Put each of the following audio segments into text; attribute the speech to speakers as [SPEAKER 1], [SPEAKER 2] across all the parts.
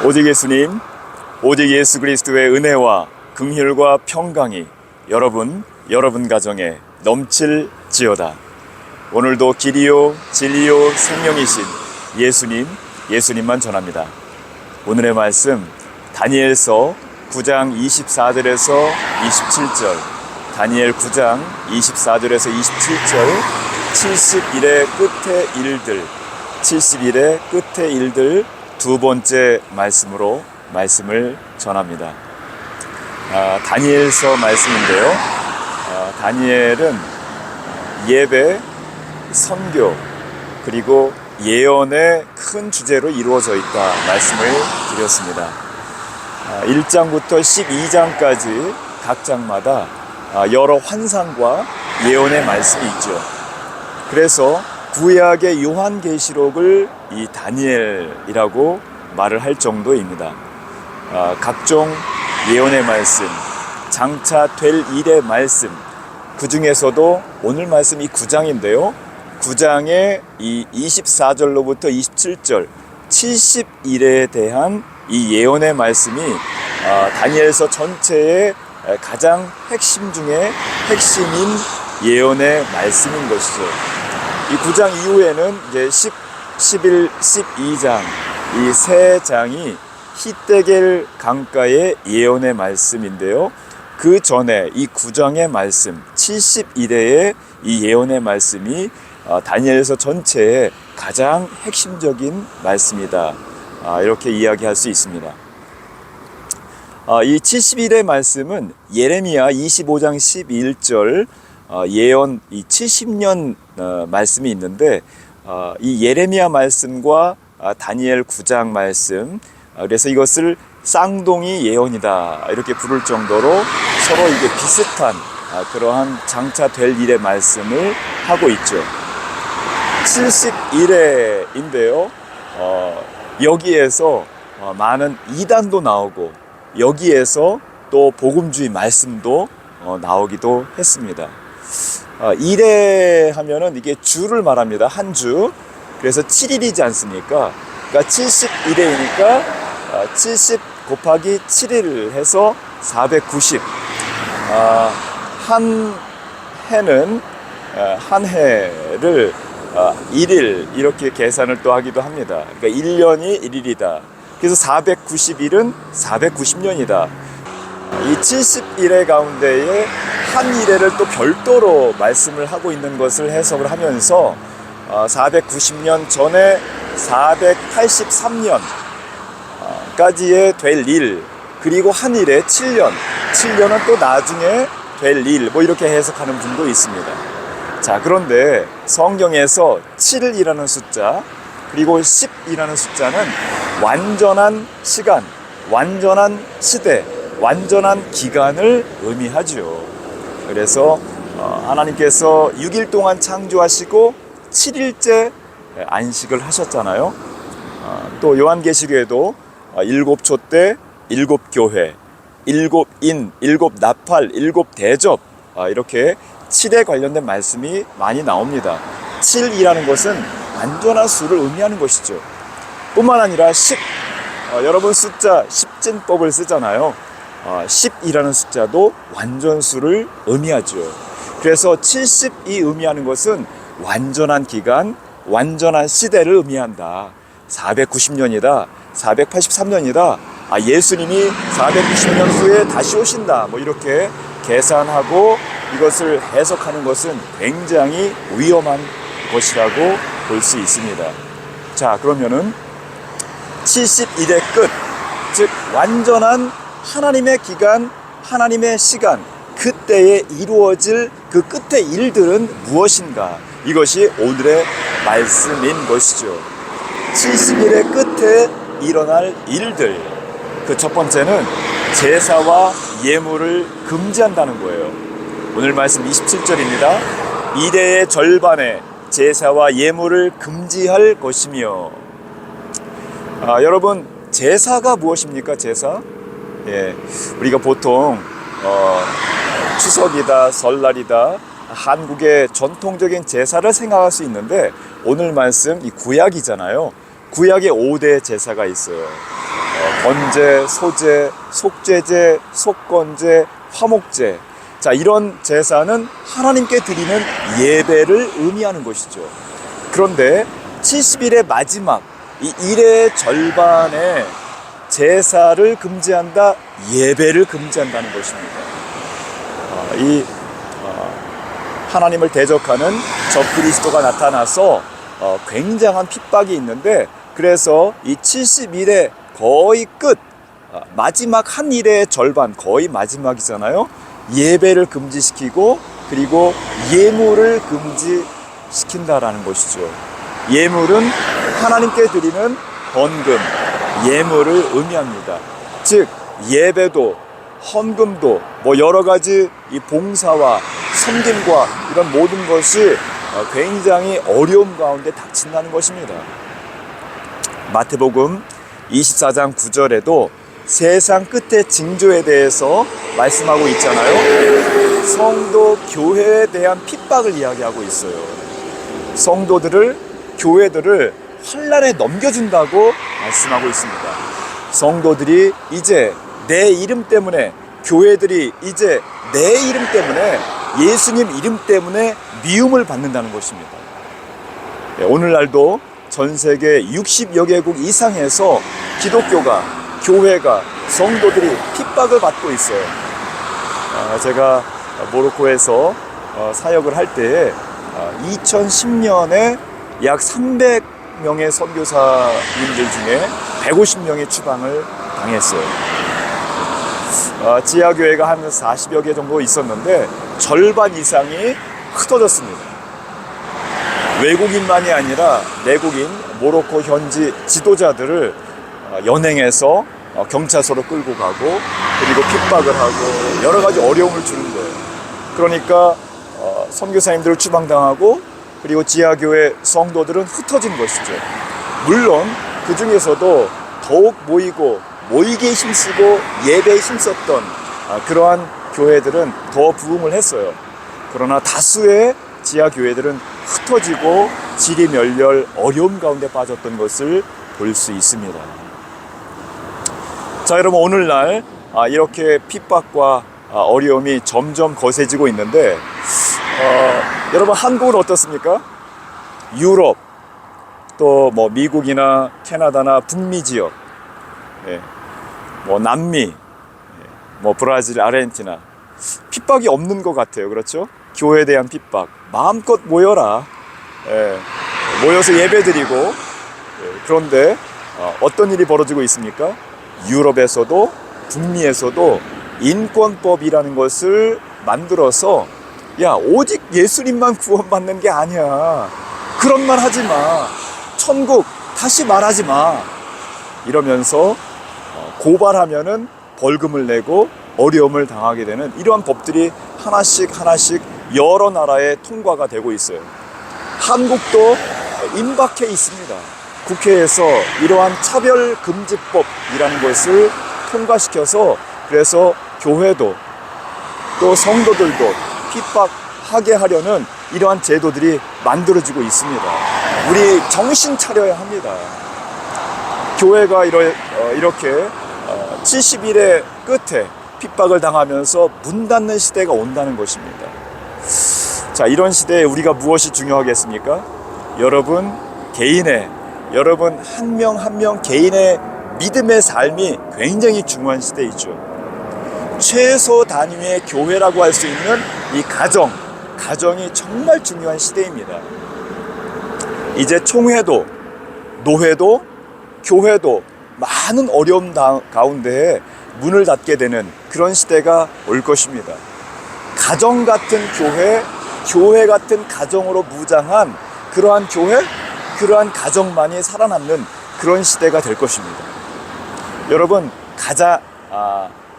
[SPEAKER 1] 오직 예수님, 오직 예수 그리스도의 은혜와 긍휼과 평강이 여러분 가정에 넘칠지어다. 오늘도 길이요 진리요 생명이신 예수님만 전합니다. 오늘의 말씀 다니엘서 9장 24절에서 27절, 다니엘 9장 24절에서 27절, 70일의 끝의 일들, 70일의 끝의 일들 두 번째 말씀으로 말씀을 전합니다. 다니엘서 말씀인데요. 다니엘은 예배, 선교, 그리고 예언의 큰 주제로 이루어져 있다 말씀을 드렸습니다. 1장부터 12장까지 각 장마다 여러 환상과 예언의 말씀이 있죠. 그래서 구약의 요한계시록을 이 다니엘이라고 말을 할 정도입니다. 각종 예언의 말씀, 장차 될 일의 말씀, 그 중에서도 오늘 말씀이 9장인데요. 9장의 이 24절로부터 27절, 70일에 대한 이 예언의 말씀이 다니엘서 전체의 가장 핵심 중에 핵심인 예언의 말씀인 것이죠. 이 9장 이후에는 이제 10, 11, 12장 이 세 장이 히데겔 강가의 예언의 말씀인데요. 그 전에 이 9장의 말씀, 70일의 이 예언의 말씀이 다니엘서 전체의 가장 핵심적인 말씀이다. 이렇게 이야기할 수 있습니다. 이 70일의 말씀은 예레미야 25장 11절 예언 이 70년 말씀이 있는데 이 예레미야 말씀과 다니엘 9장 말씀, 그래서 이것을 쌍둥이 예언이다 이렇게 부를 정도로 서로 이게 비슷한 그러한 장차 될 일의 말씀을 하고 있죠. 70일에인데요. 여기에서 많은 이단도 나오고 여기에서 또 복음주의 말씀도 나오기도 했습니다. 일에 하면은 이게 주를 말합니다. 한 주. 그래서 7일이지 않습니까? 그러니까 70일이니까 70 곱하기 7일 해서 490. 한 해는 한 해를 1일 이렇게 계산을 또 하기도 합니다. 그러니까 1년이 1일이다. 그래서 490일은 490년이다. 이 70일의 가운데에 한 일회를 또 별도로 말씀을 하고 있는 것을 해석을 하면서 490년 전에 483년까지의 될 일, 그리고 한 일에 7년은 또 나중에 될 일, 뭐 이렇게 해석하는 분도 있습니다. 자, 그런데 성경에서 7이라는 숫자 그리고 10이라는 숫자는 완전한 시간, 완전한 시대, 완전한 기간을 의미하죠. 그래서 하나님께서 6일 동안 창조하시고 7일째 안식을 하셨잖아요. 또 요한계시록에도 7초 때 7교회, 7인, 7나팔, 7대접 이렇게 7에 관련된 말씀이 많이 나옵니다. 7이라는 것은 완전한 수를 의미하는 것이죠. 뿐만 아니라 10, 여러분 숫자 10진법을 쓰잖아요. 10이라는 숫자도 완전수를 의미하죠. 그래서 70이 의미하는 것은 완전한 기간, 완전한 시대를 의미한다. 490년이다, 483년이다. 예수님이 490년 후에 다시 오신다. 뭐 이렇게 계산하고 이것을 해석하는 것은 굉장히 위험한 것이라고 볼 수 있습니다. 자, 그러면은 70일의 끝, 즉 완전한 하나님의 기간, 하나님의 시간, 그때에 이루어질 그 끝의 일들은 무엇인가? 이것이 오늘의 말씀인 것이죠. 70일의 끝에 일어날 일들, 그 첫 번째는 제사와 예물을 금지한다는 거예요. 오늘 말씀 27절입니다. 이래의 절반에 제사와 예물을 금지할 것이며. 여러분, 제사가 무엇입니까? 제사? 우리가 보통 추석이다, 설날이다, 한국의 전통적인 제사를 생각할 수 있는데 오늘 말씀 이 구약이잖아요. 구약에 5대 제사가 있어요. 번제, 소제, 속죄제, 속건제, 화목제. 자, 이런 제사는 하나님께 드리는 예배를 의미하는 것이죠. 그런데 70일의 마지막 이 일의 절반에 제사를 금지한다, 예배를 금지한다는 것입니다. 하나님을 대적하는 적그리스도가 나타나서 굉장한 핍박이 있는데, 그래서 이 70일의 거의 끝, 마지막 한 일의 절반, 거의 마지막이잖아요. 예배를 금지시키고 그리고 예물을 금지시킨다라는 것이죠. 예물은 하나님께 드리는 헌금, 예물을 의미합니다. 즉 예배도 헌금도 뭐 여러 가지 이 봉사와 섬김과 이런 모든 것이 굉장히 어려움 가운데 닥친다는 것입니다. 마태복음 24장 9절에도 세상 끝의 징조에 대해서 말씀하고 있잖아요. 성도 교회에 대한 핍박을 이야기하고 있어요. 성도들을, 교회들을 환난에 넘겨준다고 말씀하고 있습니다. 성도들이 이제 내 이름 때문에, 교회들이 이제 내 이름 때문에, 예수님 이름 때문에 미움을 받는다는 것입니다. 오늘날도 전 세계 60여 개국 이상에서 기독교가, 교회가, 성도들이 핍박을 받고 있어요. 제가 모로코에서 사역을 할 때에 2010년에 약 300명의 선교사님들 중에 150명이 추방을 당했어요. 지하교회가 한 40여 개 정도 있었는데 절반 이상이 흩어졌습니다. 외국인만이 아니라 내국인, 모로코 현지 지도자들을 연행해서 경찰서로 끌고 가고 그리고 핍박을 하고 여러 가지 어려움을 주는 거예요. 그러니까 선교사님들을 추방당하고 그리고 지하교회 성도들은 흩어진 것이죠. 물론 그 중에서도 더욱 모이기에 힘쓰고 예배에 힘썼던 그러한 교회들은 더 부흥을 했어요. 그러나 다수의 지하교회들은 흩어지고 지리멸렬 어려움 가운데 빠졌던 것을 볼 수 있습니다. 자, 여러분, 오늘날 이렇게 핍박과 어려움이 점점 거세지고 있는데 여러분, 한국은 어떻습니까? 유럽, 또 뭐 미국이나 캐나다나 북미 지역, 뭐 남미, 뭐 브라질, 아르헨티나, 핍박이 없는 것 같아요. 그렇죠? 교회에 대한 핍박. 마음껏 모여라. 모여서 예배드리고. 그런데 어떤 일이 벌어지고 있습니까? 유럽에서도 북미에서도 인권법이라는 것을 만들어서, 야, 오직 예수님만 구원받는 게 아니야, 그런 말 하지 마, 천국 다시 말하지 마, 이러면서 고발하면은 벌금을 내고 어려움을 당하게 되는 이러한 법들이 하나씩 여러 나라에 통과가 되고 있어요. 한국도 임박해 있습니다. 국회에서 이러한 차별금지법이라는 것을 통과시켜서, 그래서 교회도 또 성도들도 핍박하게 하려는 이러한 제도들이 만들어지고 있습니다. 우리 정신 차려야 합니다. 교회가 이렇게 70일의 끝에 핍박을 당하면서 문 닫는 시대가 온다는 것입니다. 자, 이런 시대에 우리가 무엇이 중요하겠습니까? 여러분 한 명 한 명 개인의 믿음의 삶이 굉장히 중요한 시대이죠. 최소 단위의 교회라고 할 수 있는 이 가정이 정말 중요한 시대입니다. 이제 총회도, 노회도, 교회도 많은 어려움 가운데 문을 닫게 되는 그런 시대가 올 것입니다. 가정 같은 교회 같은 가정으로 무장한 그러한 교회, 그러한 가정만이 살아남는 그런 시대가 될 것입니다. 여러분,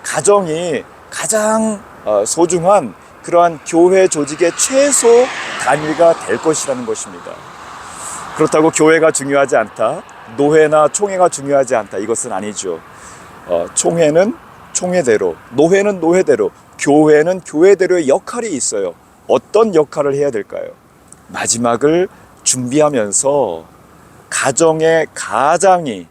[SPEAKER 1] 가정이 가장 소중한 그러한 교회 조직의 최소 단위가 될 것이라는 것입니다. 그렇다고 교회가 중요하지 않다, 노회나 총회가 중요하지 않다, 이것은 아니죠. 총회는 총회대로, 노회는 노회대로, 교회는 교회대로의 역할이 있어요. 어떤 역할을 해야 될까요? 마지막을 준비하면서 가정의 가장이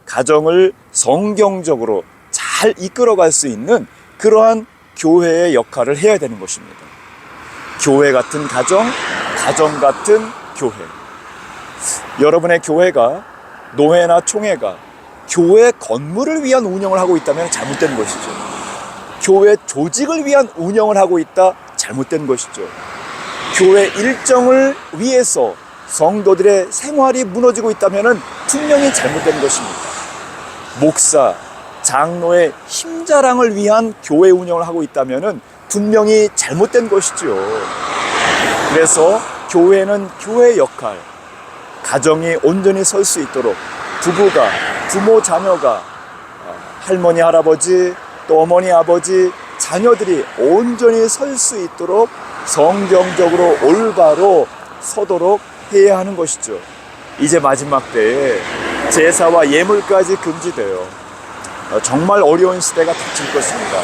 [SPEAKER 1] 가정을 성경적으로 잘 이끌어갈 수 있는 그러한 교회의 역할을 해야 되는 것입니다. 교회 같은 가정, 가정 같은 교회. 여러분의 교회가, 노회나 총회가 교회 건물을 위한 운영을 하고 있다면 잘못된 것이죠. 교회 조직을 위한 운영을 하고 있다, 잘못된 것이죠. 교회 일정을 위해서 성도들의 생활이 무너지고 있다면 분명히 잘못된 것입니다. 목사, 장로의 힘자랑을 위한 교회 운영을 하고 있다면 분명히 잘못된 것이죠. 그래서 교회는 교회의 역할, 가정이 온전히 설 수 있도록 부부가, 부모, 자녀가, 할머니, 할아버지, 또 어머니, 아버지, 자녀들이 온전히 설 수 있도록 성경적으로 올바로 서도록 해야 하는 것이죠. 이제 마지막 때에 제사와 예물까지 금지되어 정말 어려운 시대가 닥칠 것입니다.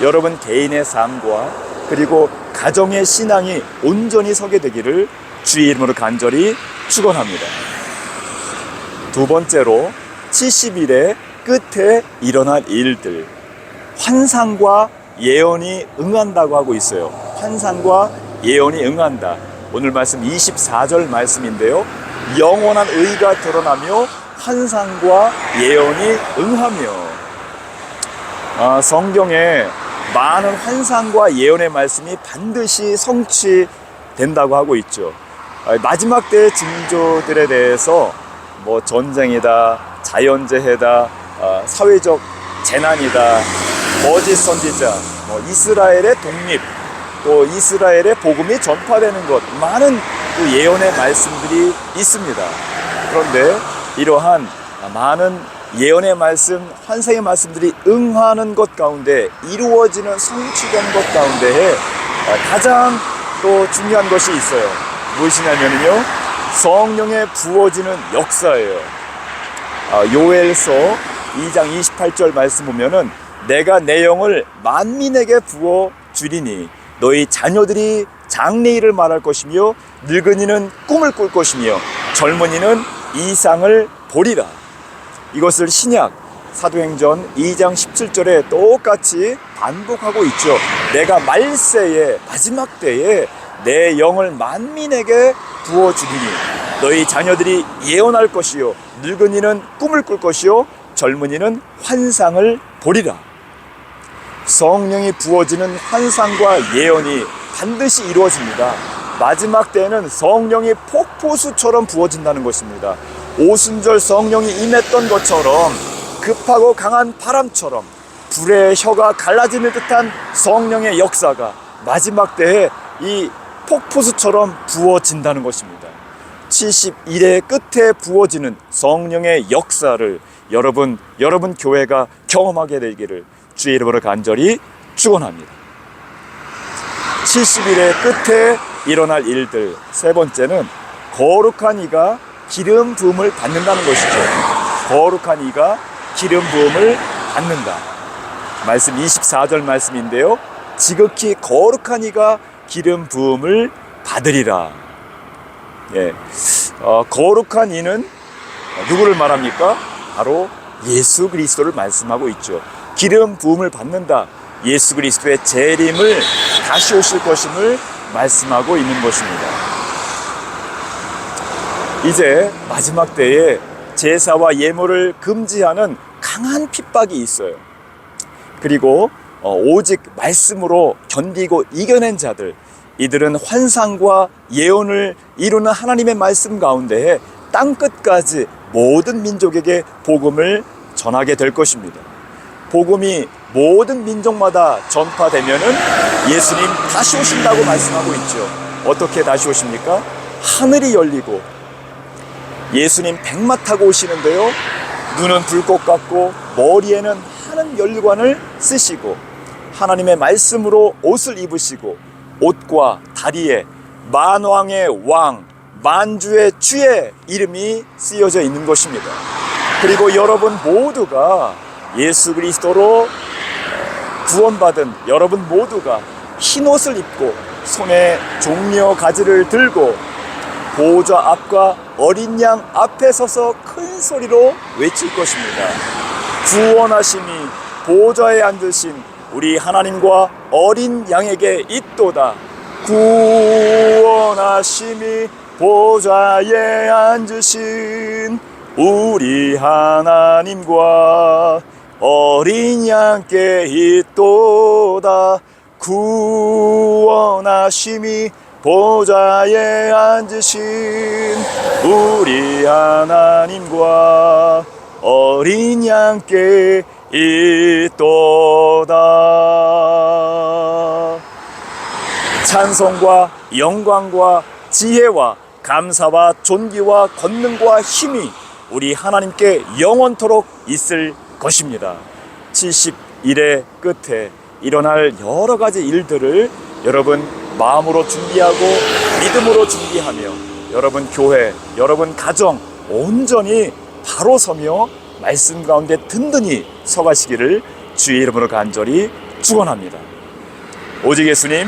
[SPEAKER 1] 여러분 개인의 삶과 그리고 가정의 신앙이 온전히 서게 되기를 주의 이름으로 간절히 축원합니다. 두 번째로 70일의 끝에 일어날 일들, 환상과 예언이 응한다고 하고 있어요. 환상과 예언이 응한다. 오늘 말씀 24절 말씀인데요. 영원한 의가 드러나며 환상과 예언이 응하며. 성경에 많은 환상과 예언의 말씀이 반드시 성취된다고 하고 있죠. 마지막 때의 징조들에 대해서 뭐 전쟁이다, 자연재해다, 사회적 재난이다, 거짓 선지자, 이스라엘의 독립, 또 이스라엘의 복음이 전파되는 것, 많은 그 예언의 말씀들이 있습니다. 그런데 이러한 많은 예언의 말씀, 환상의 말씀들이 응하는 것 가운데, 이루어지는 성취된 것 가운데 가장 또 중요한 것이 있어요. 무엇이냐면요, 성령의 부어지는 역사예요. 요엘서 2장 28절 말씀 보면은 내가 내 영을 만민에게 부어 주리니 너희 자녀들이 장래일을 말할 것이며 늙은이는 꿈을 꿀 것이며 젊은이는 이상을 보리라. 이것을 신약 사도행전 2장 17절에 똑같이 반복하고 있죠. 내가 말세에, 마지막 때에 내 영을 만민에게 부어주리니 너희 자녀들이 예언할 것이요 늙은이는 꿈을 꿀 것이요 젊은이는 환상을 보리라. 성령이 부어지는 환상과 예언이 반드시 이루어집니다. 마지막 때에는 성령이 폭포수처럼 부어진다는 것입니다. 오순절 성령이 임했던 것처럼, 급하고 강한 바람처럼 불의 혀가 갈라지는 듯한 성령의 역사가 마지막 때에 이 폭포수처럼 부어진다는 것입니다. 70일의 끝에 부어지는 성령의 역사를 여러분 교회가 경험하게 되기를 주의 이름으로 간절히 축원합니다. 70일의 끝에 일어날 일들, 세 번째는 거룩한 이가 기름 부음을 받는다는 것이죠. 거룩한 이가 기름 부음을 받는다. 말씀 24절 말씀인데요. 지극히 거룩한 이가 기름 부음을 받으리라. 예, 거룩한 이는 누구를 말합니까? 바로 예수 그리스도를 말씀하고 있죠. 기름 부음을 받는다. 예수 그리스도의 재림을, 다시 오실 것임을 말씀하고 있는 것입니다. 이제 마지막 때에 제사와 예물을 금지하는 강한 핍박이 있어요. 그리고 오직 말씀으로 견디고 이겨낸 자들, 이들은 환상과 예언을 이루는 하나님의 말씀 가운데에 땅끝까지 모든 민족에게 복음을 전하게 될 것입니다. 복음이 모든 민족마다 전파되면은 예수님 다시 오신다고 말씀하고 있죠. 어떻게 다시 오십니까? 하늘이 열리고 예수님 백마 타고 오시는데요. 눈은 불꽃 같고 머리에는 하늘 연관을 쓰시고 하나님의 말씀으로 옷을 입으시고 옷과 다리에 만왕의 왕, 만주의 주의 이름이 쓰여져 있는 것입니다. 그리고 여러분 모두가 예수 그리스도로 구원받은 여러분 모두가 흰 옷을 입고 손에 종려 가지를 들고 보좌 앞과 어린 양 앞에 서서 큰 소리로 외칠 것입니다. 구원하심이 보좌에 앉으신 우리 하나님과 어린 양에게 있도다. 구원하심이 보좌에 앉으신 우리 하나님과 어린 양께 있도다. 구원하심이 보좌에 앉으신 우리 하나님과 어린 양께 있도다. 찬송과 영광과 지혜와 감사와 존귀와 권능과 힘이 우리 하나님께 영원토록 있을 것입니다. 70일의 끝에 일어날 여러 가지 일들을 여러분 마음으로 준비하고 믿음으로 준비하며 여러분 교회, 여러분 가정 온전히 바로 서며 말씀 가운데 든든히 서가시기를 주의 이름으로 간절히 축원합니다. 오직 예수님